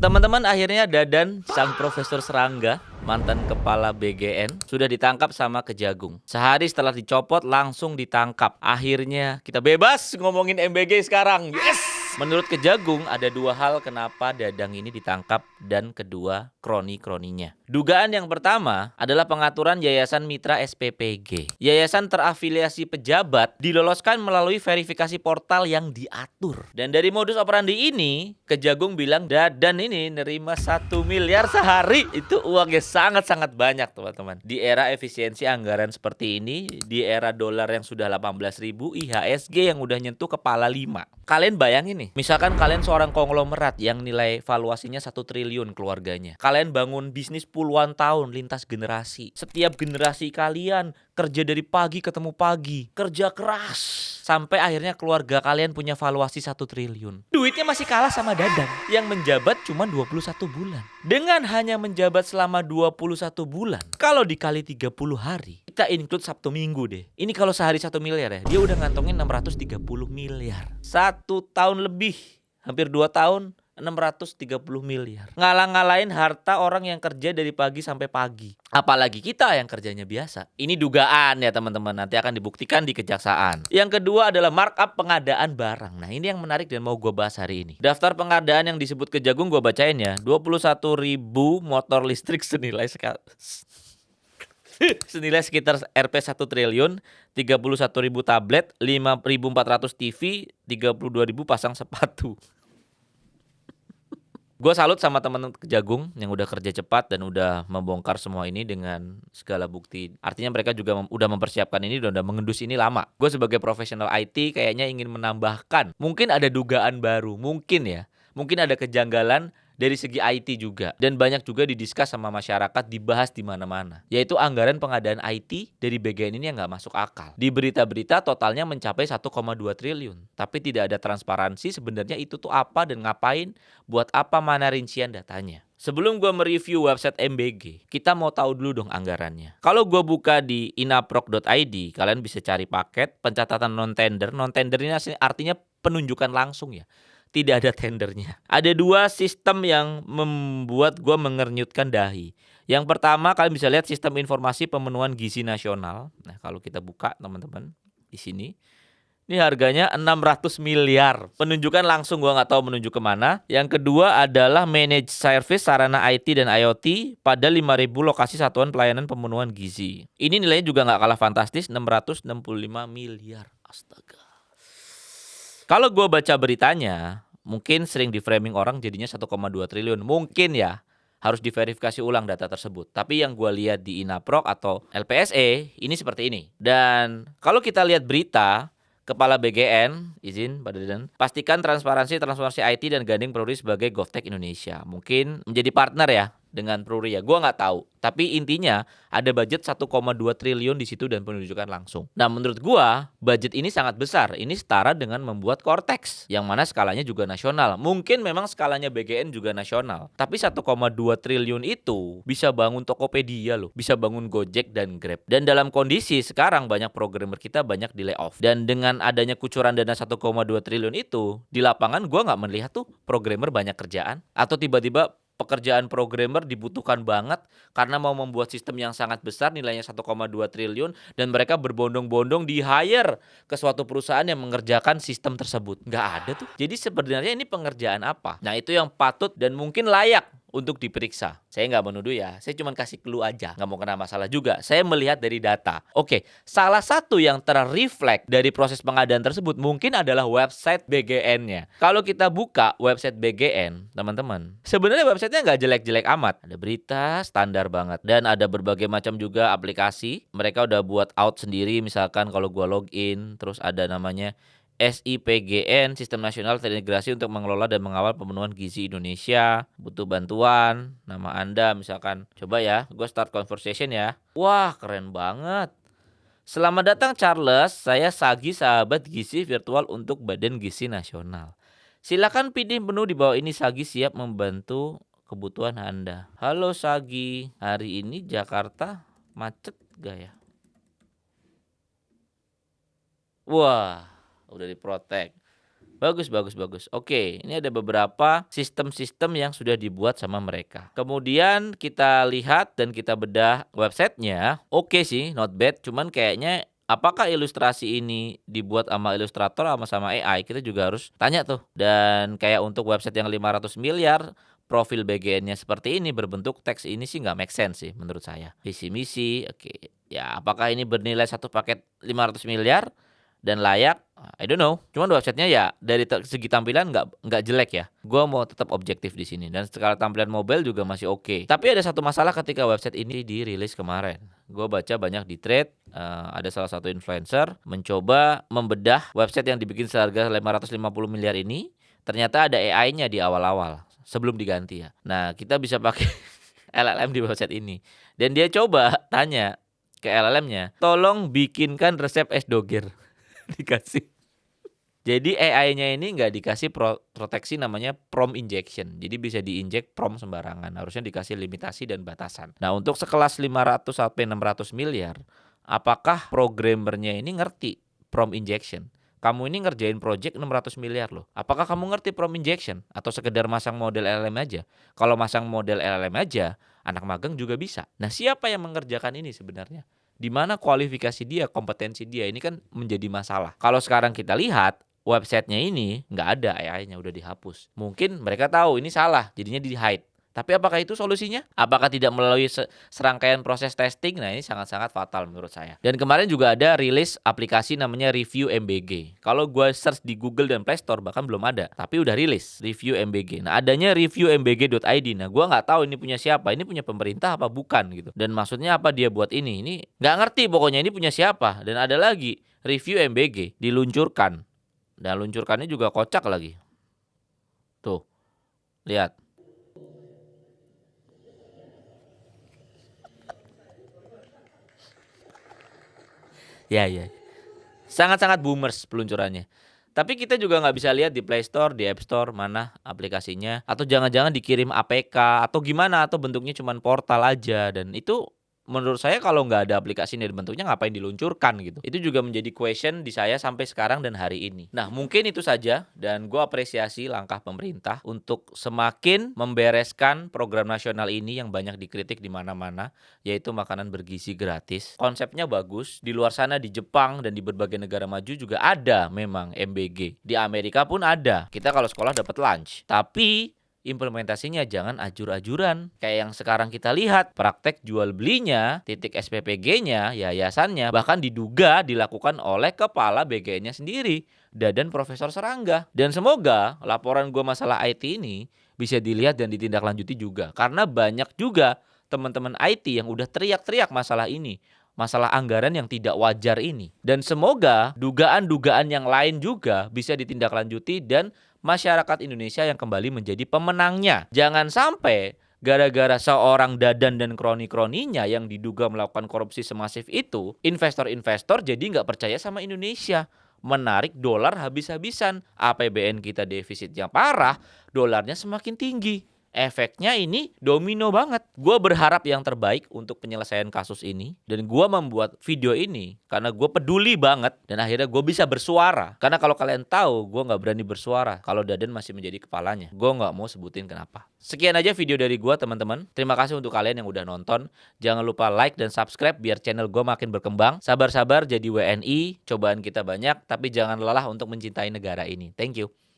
Teman-teman, akhirnya Dadan, sang profesor serangga, mantan kepala BGN, sudah ditangkap sama Kejagung. Sehari setelah dicopot langsung ditangkap. Akhirnya kita bebas ngomongin MBG sekarang. Yes! Menurut Kejagung ada dua hal kenapa Dadang ini ditangkap dan kedua kroni-kroninya. Dugaan yang pertama adalah pengaturan Yayasan Mitra SPPG. Yayasan terafiliasi pejabat diloloskan melalui verifikasi portal yang diatur. Dan dari modus operandi ini, Kejagung bilang Dadan ini nerima 1 miliar sehari. Itu uangnya sangat-sangat banyak, teman-teman. Di era efisiensi anggaran seperti ini, di era dolar yang sudah 18.000, IHSG yang udah nyentuh kepala 5. Kalian bayangin nih, misalkan kalian seorang konglomerat yang nilai valuasinya 1 triliun keluarganya. Kalian bangun bisnis puluhan tahun lintas generasi. Setiap generasi kalian kerja dari pagi ketemu pagi, kerja keras sampai akhirnya keluarga kalian punya valuasi 1 triliun. Duitnya masih kalah sama Dadan yang menjabat cuma 21 bulan. Dengan hanya menjabat selama 21 bulan, kalau dikali 30 hari, kita include Sabtu Minggu deh. Ini kalau sehari 1 miliar ya, dia udah ngantongin 630 miliar. 1 tahun lebih, hampir 2 tahun, 630 miliar. Ngalah-ngalahin harta orang yang kerja dari pagi sampai pagi. Apalagi kita yang kerjanya biasa. Ini dugaan ya teman-teman, nanti akan dibuktikan di kejaksaan. Yang kedua adalah markup pengadaan barang. Nah ini yang menarik dan mau gue bahas hari ini. Daftar pengadaan yang disebut Kejagung gue bacain ya. 21.000 motor listrik senilai sekitar Rp 1 triliun, 31.000 tablet, 5.400 TV, 32.000 pasang sepatu. Gue salut sama teman-teman Kejagung yang udah kerja cepat dan udah membongkar semua ini dengan segala bukti. Artinya mereka juga udah mempersiapkan ini dan udah mengendus ini lama. Gue sebagai profesional IT kayaknya ingin menambahkan. Mungkin ada dugaan baru, mungkin ya. Mungkin ada kejanggalan dari segi IT juga. Dan banyak juga didiskus sama masyarakat, dibahas di mana-mana. Yaitu anggaran pengadaan IT dari BGN ini yang gak masuk akal. Di berita-berita totalnya mencapai 1,2 triliun. Tapi tidak ada transparansi sebenarnya itu tuh apa dan ngapain, buat apa, mana rincian datanya. Sebelum gue mereview website MBG, kita mau tahu dulu dong anggarannya. Kalau gue buka di inaprok.id, kalian bisa cari paket pencatatan non-tender. Non-tender ini artinya penunjukan langsung ya. Tidak ada tendernya. Ada dua sistem yang membuat gue mengernyutkan dahi. Yang pertama, kalian bisa lihat sistem informasi pemenuhan gizi nasional. Nah, kalau kita buka teman-teman di sini, ini harganya 600 miliar. Penunjukan langsung, gue nggak tahu menunjuk kemana. Yang kedua adalah managed service sarana IT dan IoT pada 5.000 lokasi satuan pelayanan pemenuhan gizi. Ini nilainya juga nggak kalah fantastis, 665 miliar. Astaga. Kalau gue baca beritanya, mungkin sering di framing orang jadinya 1,2 triliun. Mungkin ya, harus diverifikasi ulang data tersebut. Tapi yang gue lihat di Inaprok atau LPSE, ini seperti ini. Dan kalau kita lihat berita, Kepala BGN, izin Pak Dadan, pastikan transparansi IT dan gandeng Polri sebagai GovTech Indonesia. Mungkin menjadi partner ya dengan Polri ya, gue nggak tahu. Tapi intinya ada budget 1,2 triliun di situ dan penunjukan langsung. Nah menurut gue budget ini sangat besar. Ini setara dengan membuat Cortex yang mana skalanya juga nasional. Mungkin memang skalanya BGN juga nasional. Tapi 1,2 triliun itu bisa bangun Tokopedia loh. Bisa bangun Gojek dan Grab. Dan dalam kondisi sekarang banyak programmer kita banyak di layoff. Dan dengan adanya kucuran dana 1,2 triliun itu, di lapangan gue nggak melihat tuh programmer banyak kerjaan. Atau tiba-tiba pekerjaan programmer dibutuhkan banget karena mau membuat sistem yang sangat besar nilainya 1,2 triliun dan mereka berbondong-bondong di hire ke suatu perusahaan yang mengerjakan sistem tersebut. Nggak ada tuh. Jadi sebenarnya ini pengerjaan apa? Nah itu yang patut dan mungkin layak untuk diperiksa. Saya nggak menuduh ya, saya cuma kasih clue aja. Nggak mau kena masalah juga. Saya melihat dari data. Oke, salah satu yang terreflect dari proses pengadaan tersebut mungkin adalah website BGN-nya. Kalau kita buka website BGN, teman-teman, sebenarnya websitenya nggak jelek-jelek amat. Ada berita standar banget. Dan ada berbagai macam juga aplikasi. Mereka udah buat out sendiri, misalkan kalau gua login, terus ada namanya SIPGN, Sistem Nasional Terintegrasi untuk mengelola dan mengawal pemenuhan gizi Indonesia. Butuh bantuan, nama Anda misalkan. Coba ya, gue start conversation ya. Wah, keren banget. Selamat datang Charles, saya Sagi, sahabat gizi virtual untuk Badan Gizi Nasional. Silakan pilih menu di bawah ini, Sagi siap membantu kebutuhan Anda. Halo Sagi, hari ini Jakarta macet gak ya? Wah, udah diprotek. Bagus bagus bagus. Oke, ini ada beberapa sistem-sistem yang sudah dibuat sama mereka. Kemudian kita lihat dan kita bedah websitenya. Oke sih, not bad. Cuman kayaknya apakah ilustrasi ini dibuat sama ilustrator sama AI? Kita juga harus tanya tuh. Dan kayak untuk website yang 500 miliar, profil BGN-nya seperti ini berbentuk teks ini sih nggak make sense sih menurut saya. Visi misi, oke. Ya, apakah ini bernilai satu paket 500 miliar? Dan layak, I don't know. Cuman websitenya ya dari segi tampilan nggak jelek ya. Gua mau tetap objektif di sini dan skala tampilan mobile juga masih oke. Tapi ada satu masalah ketika website ini dirilis kemarin. Gua baca banyak di thread, ada salah satu influencer mencoba membedah website yang dibikin seharga 550 miliar ini. Ternyata ada AI-nya di awal-awal sebelum diganti ya. Nah, kita bisa pakai LLM di website ini. Dan dia coba tanya ke LLM-nya, tolong bikinkan resep es doger. Dikasih. Jadi AI-nya ini nggak dikasih proteksi namanya prompt injection. Jadi bisa diinjek prompt sembarangan. Harusnya dikasih limitasi dan batasan. Nah, untuk sekelas 500 sampai 600 miliar, apakah programmernya ini ngerti prompt injection? Kamu ini ngerjain project 600 miliar loh. Apakah kamu ngerti prompt injection? Atau sekedar masang model LLM aja? Kalau masang model LLM aja, anak magang juga bisa. Nah, siapa yang mengerjakan ini sebenarnya? Di mana kualifikasi dia, kompetensi dia, ini kan menjadi masalah. Kalau sekarang kita lihat, websitenya ini nggak ada AI-nya, udah dihapus. Mungkin mereka tahu ini salah, jadinya di-hide. Tapi apakah itu solusinya? Apakah tidak melalui serangkaian proses testing? Nah, ini sangat-sangat fatal menurut saya. Dan kemarin juga ada rilis aplikasi namanya Review MBG. Kalau gue search di Google dan Play Store bahkan belum ada, tapi udah rilis Review MBG. Nah, adanya reviewmbg.id. Nah, gue nggak tahu ini punya siapa. Ini punya pemerintah apa bukan gitu. Dan maksudnya apa dia buat ini? Ini nggak ngerti pokoknya ini punya siapa. Dan ada lagi Review MBG diluncurkan. Dan luncurkannya juga kocak lagi. Tuh, lihat. Ya, ya. Sangat-sangat boomers peluncurannya. Tapi kita juga nggak bisa lihat di Play Store, di App Store mana aplikasinya. Atau jangan-jangan dikirim APK atau gimana. Atau bentuknya cuma portal aja. Dan itu menurut saya kalau nggak ada aplikasi ini bentuknya ngapain diluncurkan gitu. Itu juga menjadi question di saya sampai sekarang dan hari ini. Nah, mungkin itu saja. Dan gue apresiasi langkah pemerintah untuk semakin membereskan program nasional ini yang banyak dikritik di mana-mana, yaitu makanan bergizi gratis. Konsepnya bagus. Di luar sana di Jepang dan di berbagai negara maju juga ada memang MBG. Di Amerika pun ada. Kita kalau sekolah dapat lunch. Tapi implementasinya jangan ajur-ajuran. Kayak yang sekarang kita lihat, praktek jual belinya, titik SPPG-nya, yayasannya, bahkan diduga dilakukan oleh kepala BGN-nya sendiri, Dadan Profesor Serangga. Dan semoga laporan gue masalah IT ini bisa dilihat dan ditindaklanjuti juga. Karena banyak juga teman-teman IT yang udah teriak-teriak masalah ini. Masalah anggaran yang tidak wajar ini. Dan semoga dugaan-dugaan yang lain juga bisa ditindaklanjuti dan masyarakat Indonesia yang kembali menjadi pemenangnya. Jangan sampai gara-gara seorang Dadan dan kroni-kroninya yang diduga melakukan korupsi semasif itu, investor-investor jadi nggak percaya sama Indonesia. Menarik dolar habis-habisan. APBN kita defisitnya parah, dolarnya semakin tinggi. Efeknya ini domino banget. Gue berharap yang terbaik untuk penyelesaian kasus ini. Dan gue membuat video ini karena gue peduli banget. Dan akhirnya gue bisa bersuara. Karena kalau kalian tahu gue gak berani bersuara kalau Dadan masih menjadi kepalanya. Gue gak mau sebutin kenapa. Sekian aja video dari gue teman-teman. Terima kasih untuk kalian yang udah nonton. Jangan lupa like dan subscribe biar channel gue makin berkembang. Sabar-sabar jadi WNI. Cobaan kita banyak. Tapi jangan lelah untuk mencintai negara ini. Thank you.